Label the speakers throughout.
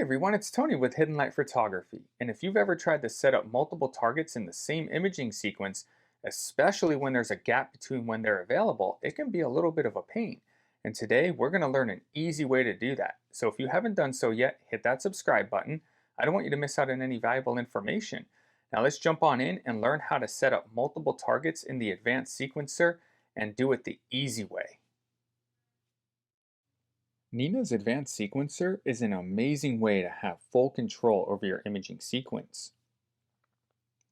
Speaker 1: everyone, it's Tony with Hidden Light Photography. And if you've ever tried to set up multiple targets in the same imaging sequence, especially when there's a gap between when they're available, it can be a little bit of a pain. And today we're going to learn an easy way to do that. So if you haven't done so yet, hit that subscribe button. I don't want you to miss out on any valuable information. Now let's jump on in and learn how to set up multiple targets in the advanced sequencer and do it the easy way. Nina's Advanced Sequencer is an amazing way to have full control over your imaging sequence.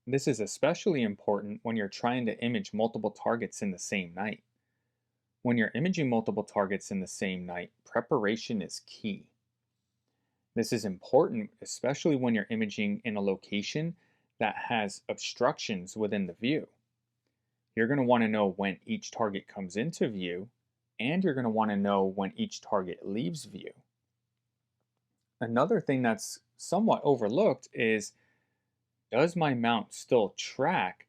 Speaker 1: This is especially important when you're trying to image multiple targets in the same night. When you're imaging multiple targets in the same night, preparation is key. This is important especially when you're imaging in a location that has obstructions within the view. You're going to want to know when each target comes into view, and you're going to want to know when each target leaves view. Another thing that's somewhat overlooked is, does my mount still track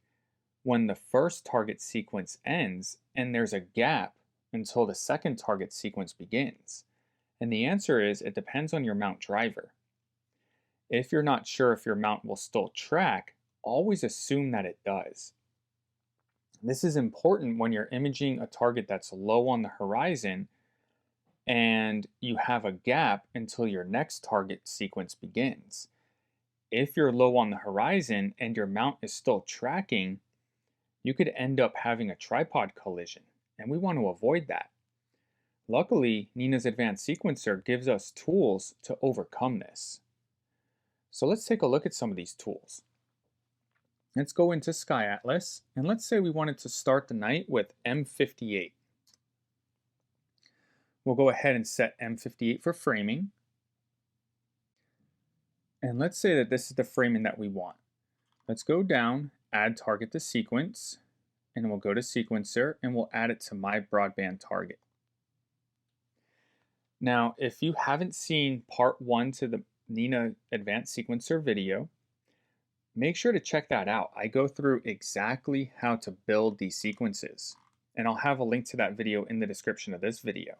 Speaker 1: when the first target sequence ends and there's a gap until the second target sequence begins? And the answer is, it depends on your mount driver. If you're not sure if your mount will still track, always assume that it does. This is important when you're imaging a target that's low on the horizon and you have a gap until your next target sequence begins. If you're low on the horizon and your mount is still tracking, you could end up having a tripod collision, and we want to avoid that. Luckily, Nina's Advanced Sequencer gives us tools to overcome this. So let's take a look at some of these tools. Let's go into Sky Atlas, and let's say we wanted to start the night with M58. We'll go ahead and set M58 for framing. And let's say that this is the framing that we want. Let's go down, add target to sequence, and we'll go to sequencer and we'll add it to my broadband target. Now, if you haven't seen part 1 to the Nina Advanced Sequencer video, make sure to check that out. I go through exactly how to build these sequences, and I'll have a link to that video in the description of this video.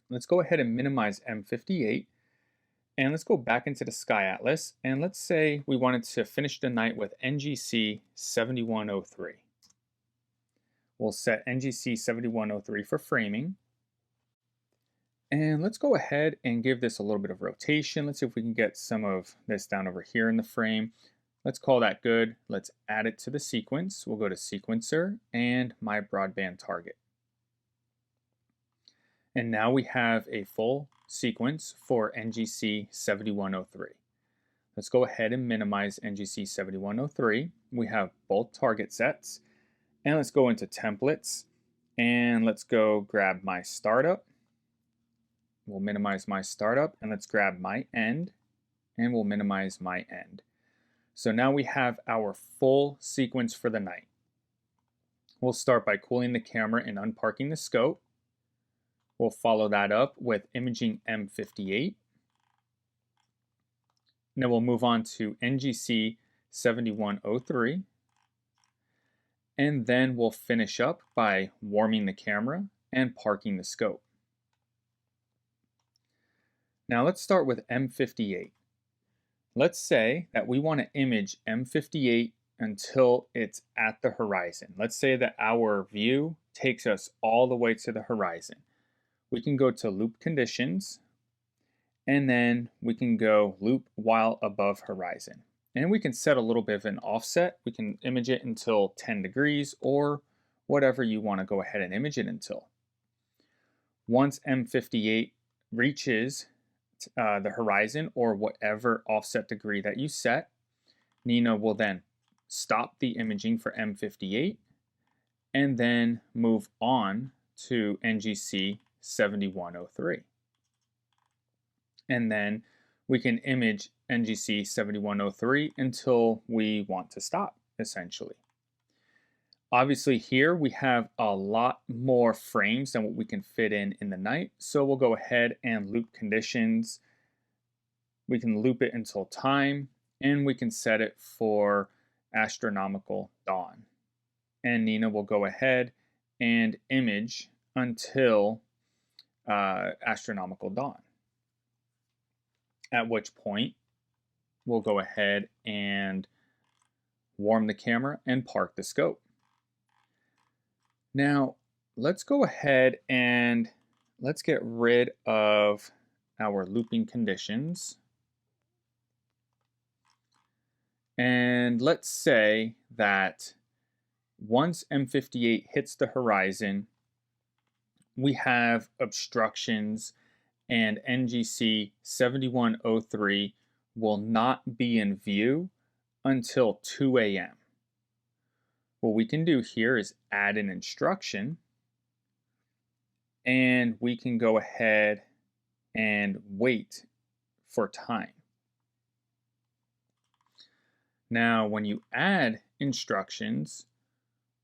Speaker 1: Let's go ahead and minimize M58, and let's go back into the Sky Atlas, and let's say we wanted to finish the night with NGC 7103. We'll set NGC 7103 for framing. And let's go ahead and give this a little bit of rotation. Let's see if we can get some of this down over here in the frame. Let's call that good. Let's add it to the sequence. We'll go to sequencer and my broadband target. And now we have a full sequence for NGC 7103. Let's go ahead and minimize NGC 7103. We have both target sets. And let's go into templates. And let's go grab my startup. We'll minimize my startup, and let's grab my end, and we'll minimize my end. So now we have our full sequence for the night. We'll start by cooling the camera and unparking the scope. We'll follow that up with imaging M58. And then we'll move on to NGC 7103. And then we'll finish up by warming the camera and parking the scope. Now let's start with M58. Let's say that we want to image M58 until it's at the horizon. Let's say that our view takes us all the way to the horizon. We can go to loop conditions, and then we can go loop while above horizon. And we can set a little bit of an offset. We can image it until 10 degrees or whatever you want to go ahead and image it until. Once M58 reaches the horizon or whatever offset degree that you set, Nina will then stop the imaging for M58 and then move on to NGC 7103. And then we can image NGC 7103 until we want to stop, essentially. Obviously here we have a lot more frames than what we can fit in the night, so we'll go ahead and loop conditions. We can loop it until time, and we can set it for astronomical dawn. And Nina will go ahead and image until astronomical dawn. at which point we'll go ahead and warm the camera and park the scope. Now, let's go ahead and let's get rid of our looping conditions. And let's say that once M58 hits the horizon, we have obstructions and NGC 7103 will not be in view until 2 a.m. What we can do here is add an instruction, and we can go ahead and wait for time. Now, when you add instructions,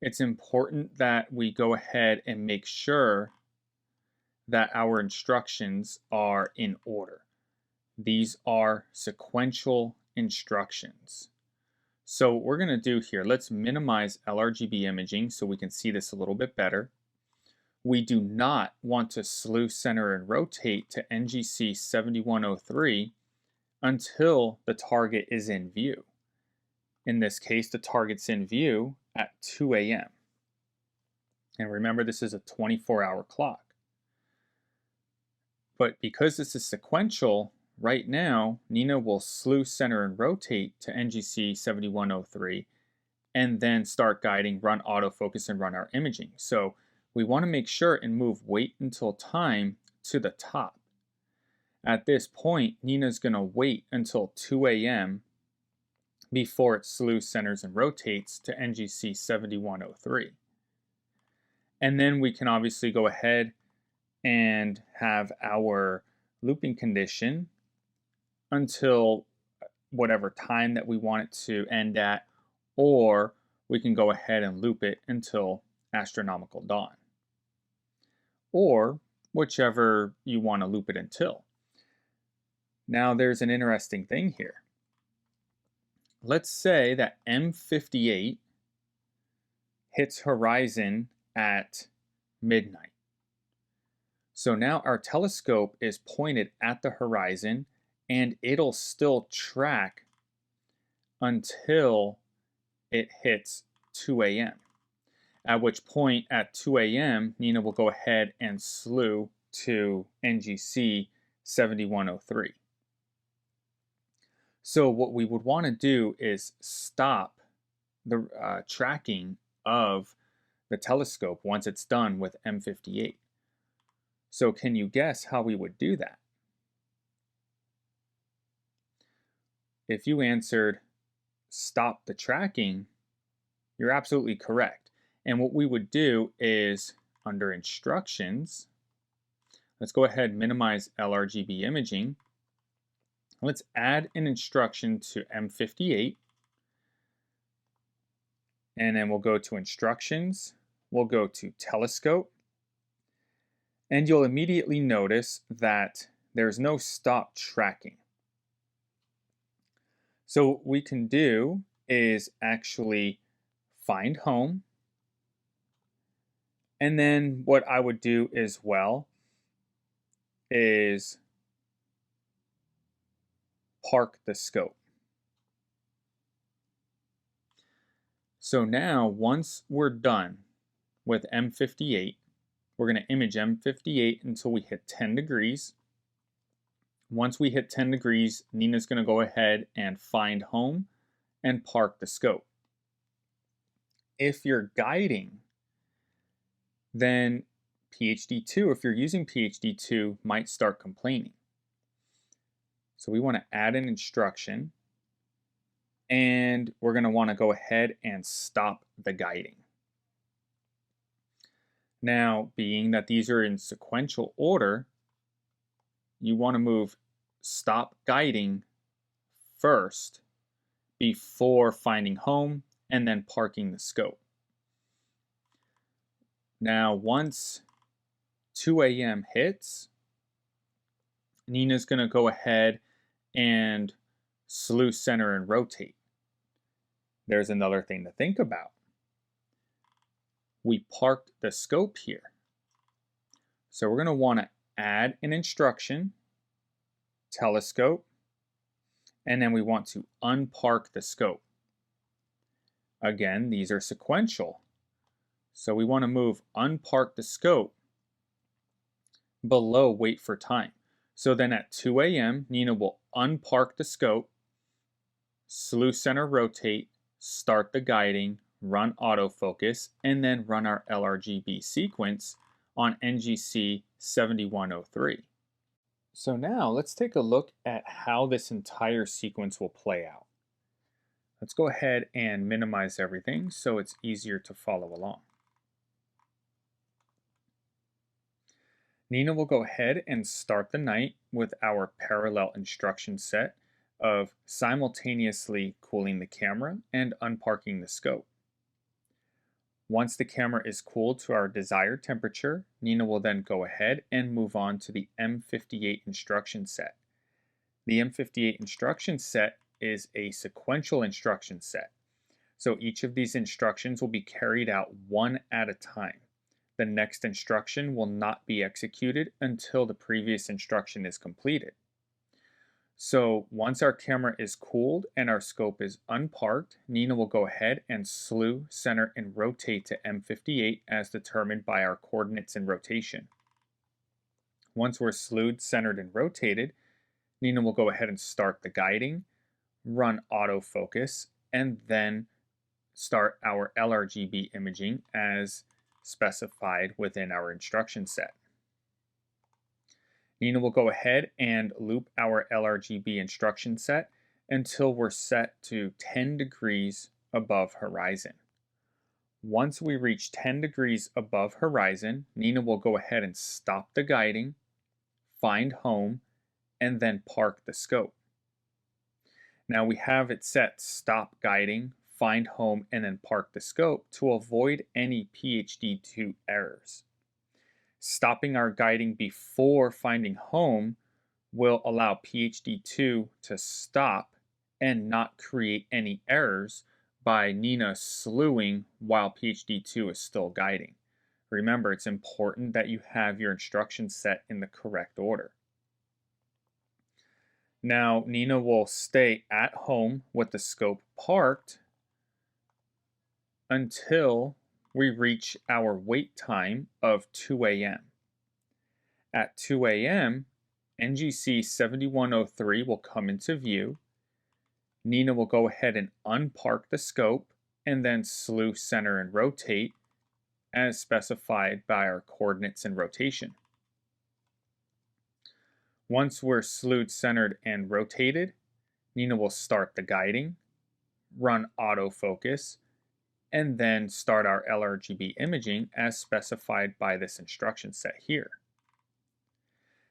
Speaker 1: it's important that we go ahead and make sure that our instructions are in order. These are sequential instructions. So what we're going to do here, let's minimize LRGB imaging so we can see this a little bit better. We do not want to slew, center, and rotate to NGC 7103 until the target is in view. In this case, the target's in view at 2 a.m. And remember, this is a 24-hour clock. But because this is sequential, right now, Nina will slew, center, and rotate to NGC 7103 and then start guiding, run autofocus, and run our imaging. So we want to make sure and move wait until time to the top. At this point, Nina's going to wait until 2 a.m. before it slews, centers, and rotates to NGC 7103. And then we can obviously go ahead and have our looping condition until whatever time that we want it to end at, or we can go ahead and loop it until astronomical dawn, or whichever you want to loop it until. Now there's an interesting thing here. Let's say that M58 hits horizon at midnight. So now our telescope is pointed at the horizon and it'll still track until it hits 2 a.m. At which point at 2 a.m. Nina will go ahead and slew to NGC 7103. So what we would want to do is stop the tracking of the telescope once it's done with M58. So can you guess how we would do that? If you answered stop the tracking, you're absolutely correct. And what we would do is under instructions, let's go ahead and minimize LRGB imaging. Let's add an instruction to M58. And then we'll go to instructions. We'll go to telescope. And you'll immediately notice that there's no stop tracking. So what we can do is actually find home. And then what I would do as well is park the scope. So now once we're done with M58, we're going to image M58 until we hit 10 degrees. Once we hit 10 degrees, Nina's going to go ahead and find home and park the scope. If you're guiding, then PhD2, if you're using PhD2, might start complaining. So we want to add an instruction, and we're going to want to go ahead and stop the guiding. Now, being that these are in sequential order, you want to move stop guiding first before finding home and then parking the scope. Now, once 2 a.m. hits, Nina's going to go ahead and slew, center, and rotate. There's another thing to think about. We parked the scope here. So we're going to want to add an instruction, telescope, and then we want to unpark the scope. Again, these are sequential. So we want to move unpark the scope below wait for time. So then at 2 a.m., Nina will unpark the scope, slew center rotate, start the guiding, run autofocus, and then run our LRGB sequence on NGC 7103. So now let's take a look at how this entire sequence will play out. Let's go ahead and minimize everything so it's easier to follow along. Nina will go ahead and start the night with our parallel instruction set of simultaneously cooling the camera and unparking the scope. Once the camera is cooled to our desired temperature, Nina will then go ahead and move on to the M58 instruction set. The M58 instruction set is a sequential instruction set. So each of these instructions will be carried out one at a time. The next instruction will not be executed until the previous instruction is completed. So once our camera is cooled and our scope is unparked, Nina will go ahead and slew, center, and rotate to M58 as determined by our coordinates and rotation. Once we're slewed, centered, and rotated, Nina will go ahead and start the guiding, run autofocus, and then start our LRGB imaging as specified within our instruction set. Nina will go ahead and loop our LRGB instruction set until we're set to 10 degrees above horizon. Once we reach 10 degrees above horizon, Nina will go ahead and stop the guiding, find home, and then park the scope. Now we have it set stop guiding, find home, and then park the scope to avoid any PhD2 errors. Stopping our guiding before finding home will allow PhD2 to stop and not create any errors by Nina slewing while PhD2 is still guiding. Remember, it's important that you have your instructions set in the correct order. Now, Nina will stay at home with the scope parked until we reach our wait time of 2 a.m. At 2 a.m., NGC 7103 will come into view. Nina will go ahead and unpark the scope and then slew, center, and rotate as specified by our coordinates and rotation. Once we're slewed, centered, and rotated, Nina will start the guiding, run autofocus, and then start our LRGB imaging as specified by this instruction set here.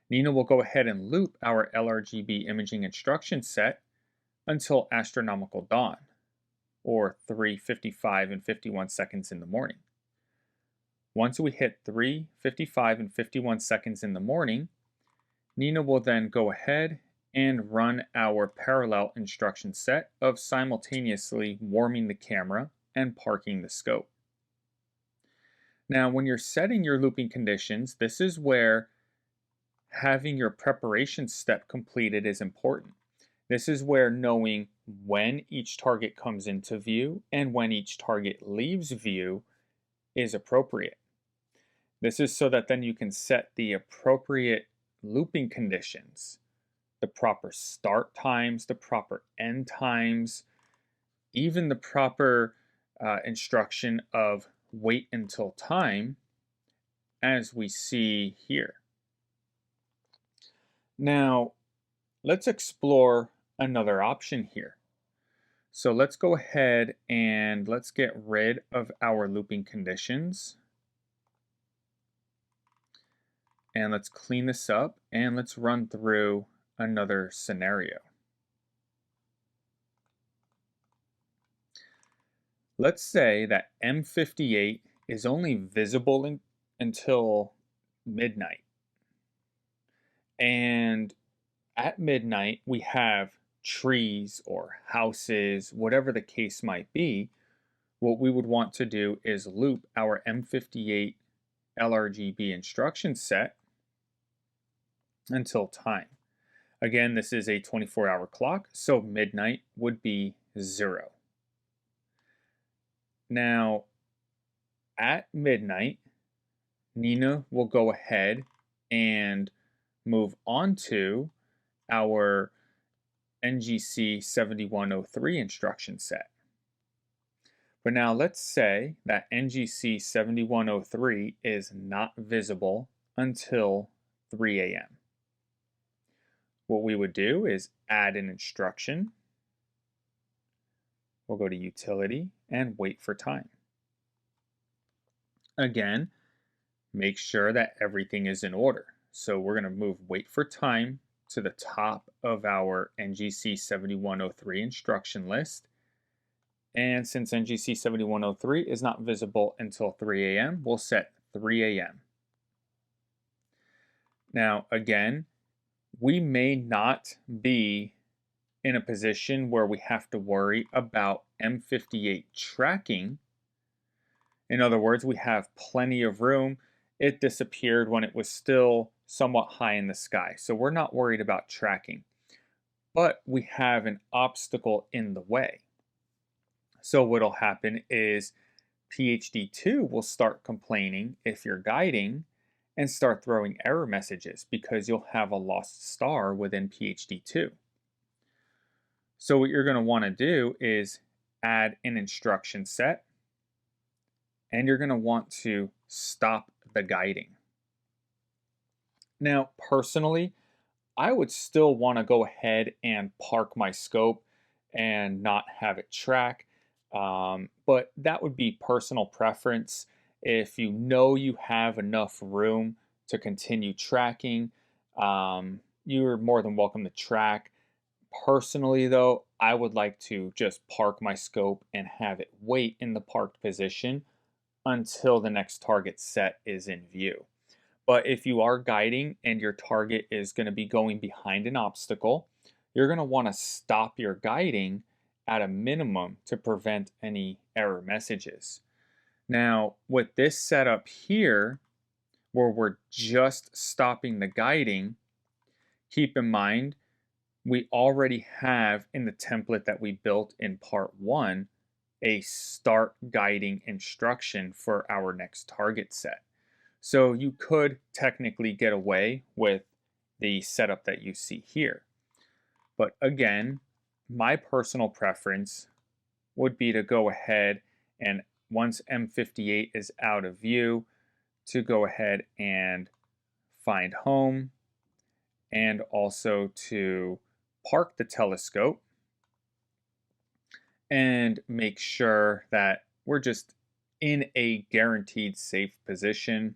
Speaker 1: Nina will go ahead and loop our LRGB imaging instruction set until astronomical dawn, or 3:55 and 51 seconds in the morning. Once we hit 3:55 and 51 seconds in the morning, Nina will then go ahead and run our parallel instruction set of simultaneously warming the camera and parking the scope. Now, when you're setting your looping conditions, this is where having your preparation step completed is important. This is where knowing when each target comes into view and when each target leaves view is appropriate. This is so that then you can set the appropriate looping conditions, the proper start times, the proper end times, even the proper instruction of wait until time, as we see here. Now, let's explore another option here. So let's go ahead and let's get rid of our looping conditions. And let's clean this up and let's run through another scenario. Let's say that M58 is only visible until midnight. And at midnight, we have trees or houses, whatever the case might be. What we would want to do is loop our M58 LRGB instruction set until time. Again, this is a 24-hour clock, so midnight would be 0. Now, at midnight, Nina will go ahead and move on to our NGC 7103 instruction set. But now let's say that NGC 7103 is not visible until 3 a.m. What we would do is add an instruction. We'll go to Utility and wait for time. Again, make sure that everything is in order. So we're going to move wait for time to the top of our NGC 7103 instruction list. And since NGC 7103 is not visible until 3 a.m., we'll set 3 a.m. Now, again, we may not be in a position where we have to worry about M58 tracking. In other words, we have plenty of room. It disappeared when it was still somewhat high in the sky, so we're not worried about tracking. But we have an obstacle in the way. So what'll happen is PhD2 will start complaining if you're guiding and start throwing error messages because you'll have a lost star within PhD2. So what you're going to want to do is add an instruction set, and you're going to want to stop the guiding. Now, personally, I would still want to go ahead and park my scope and not have it track, but that would be personal preference. If you know you have enough room to continue tracking, you're more than welcome to track. Personally, though, I would like to just park my scope and have it wait in the parked position until the next target set is in view. But if you are guiding and your target is going to be going behind an obstacle, you're going to want to stop your guiding at a minimum to prevent any error messages. Now, with this setup here, where we're just stopping the guiding, keep in mind we already have in the template that we built in part 1 a start guiding instruction for our next target set. So you could technically get away with the setup that you see here. But again, my personal preference would be to go ahead and once M58 is out of view, to go ahead and find home and also to park the telescope and make sure that we're just in a guaranteed safe position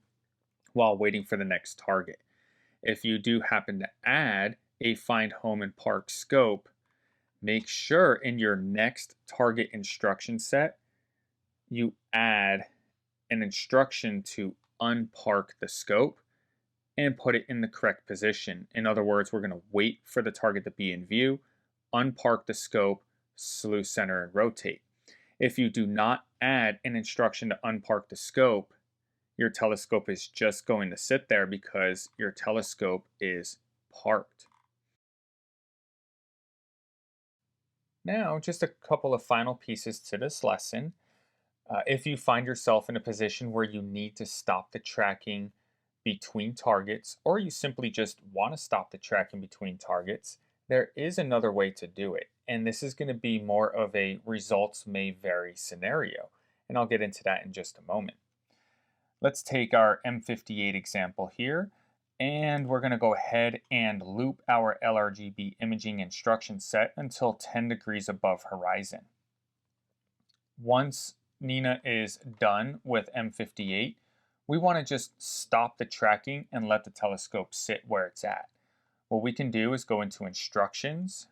Speaker 1: while waiting for the next target. If you do happen to add a find home and park scope, make sure in your next target instruction set, you add an instruction to unpark the scope and put it in the correct position. In other words, we're going to wait for the target to be in view, unpark the scope, slew center, and rotate. If you do not add an instruction to unpark the scope, your telescope is just going to sit there because your telescope is parked. Now, just a couple of final pieces to this lesson. If you find yourself in a position where you need to stop the tracking between targets, or you simply just want to stop the tracking between targets, there is another way to do it. And this is going to be more of a results may vary scenario. And I'll get into that in just a moment. Let's take our M58 example here, and we're going to go ahead and loop our LRGB imaging instruction set until 10 degrees above horizon. Once Nina is done with M58, we want to just stop the tracking and let the telescope sit where it's at. What we can do is go into Instructions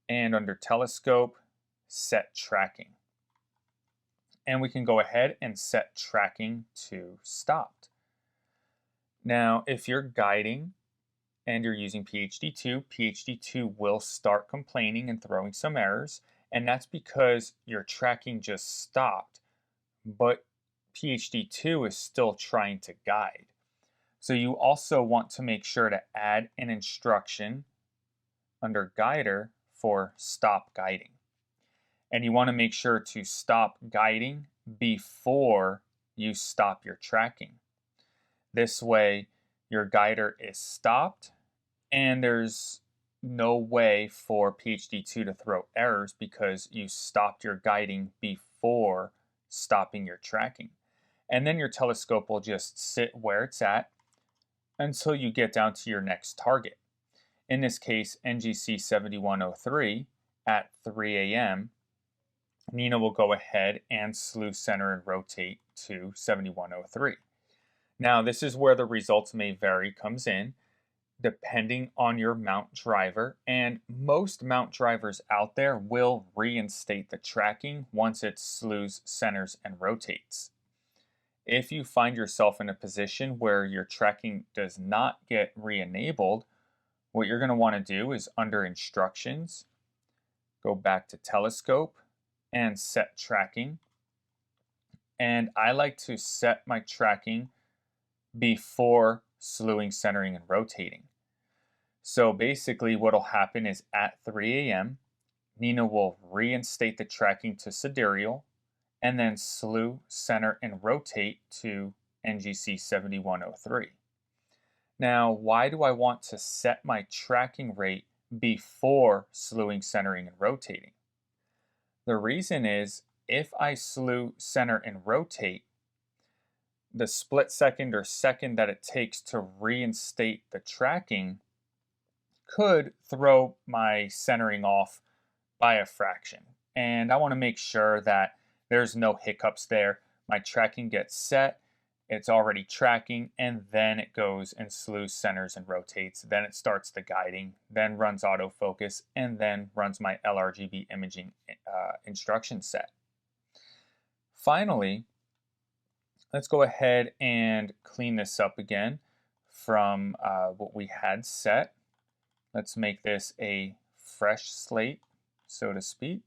Speaker 1: and under Telescope, Set Tracking. And we can go ahead and set tracking to stopped. Now, if you're guiding and you're using PhD2, PhD2 will start complaining and throwing some errors, and that's because your tracking just stopped, but PhD2 is still trying to guide. So you also want to make sure to add an instruction under guider for stop guiding. And you want to make sure to stop guiding before you stop your tracking. This way, your guider is stopped and there's no way for PhD2 to throw errors because you stopped your guiding before stopping your tracking. And then your telescope will just sit where it's at until you get down to your next target. In this case, NGC 7103 at 3 a.m., Nina will go ahead and slew center and rotate to 7103. Now, this is where the results may vary comes in, depending on your mount driver, and most mount drivers out there will reinstate the tracking once it slews, centers, and rotates. If you find yourself in a position where your tracking does not get re-enabled, what you're going to want to do is under instructions, go back to telescope and set tracking. And I like to set my tracking before slewing, centering, and rotating. So basically what'll happen is at 3 a.m., Nina will reinstate the tracking to sidereal and then slew, center, and rotate to NGC 7103. Now, why do I want to set my tracking rate before slewing, centering, and rotating? The reason is if I slew, center, and rotate, the split second or second that it takes to reinstate the tracking could throw my centering off by a fraction. And I want to make sure that there's no hiccups there. My tracking gets set, it's already tracking, and then it goes and slews, centers, and rotates. Then it starts the guiding, then runs autofocus, and then runs my LRGB imaging instruction set. Finally, let's go ahead and clean this up again from what we had set. Let's make this a fresh slate, so to speak.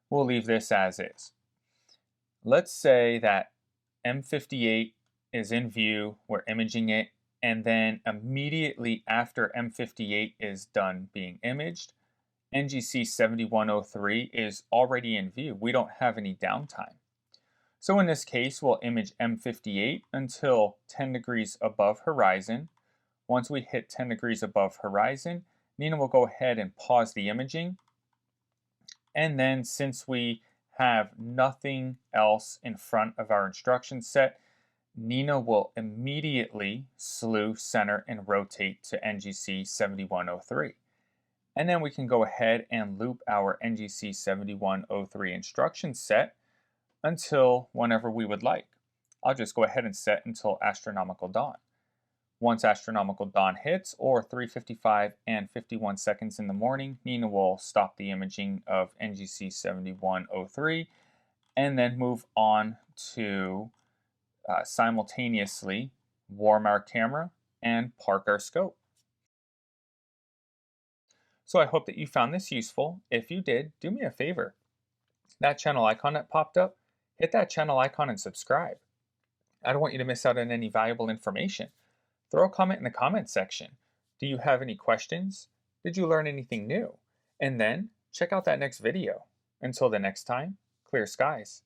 Speaker 1: We'll leave this as is. Let's say that M58 is in view, we're imaging it, and then immediately after M58 is done being imaged, NGC 7103 is already in view. We don't have any downtime. So in this case, we'll image M58 until 10 degrees above horizon. Once we hit 10 degrees above horizon, Nina will go ahead and pause the imaging. And then since we have nothing else in front of our instruction set, Nina will immediately slew, center, and rotate to NGC 7103. And then we can go ahead and loop our NGC 7103 instruction set until whenever we would like. I'll just go ahead and set until astronomical dawn. Once astronomical dawn hits, or 3:55 and 51 seconds in the morning, Nina will stop the imaging of NGC 7103 and then move on to simultaneously warm our camera and park our scope. So I hope that you found this useful. If you did, do me a favor. That channel icon that popped up, hit that channel icon and subscribe. I don't want you to miss out on any valuable information. Throw a comment in the comment section. Do you have any questions? Did you learn anything new? And then check out that next video. Until the next time, clear skies.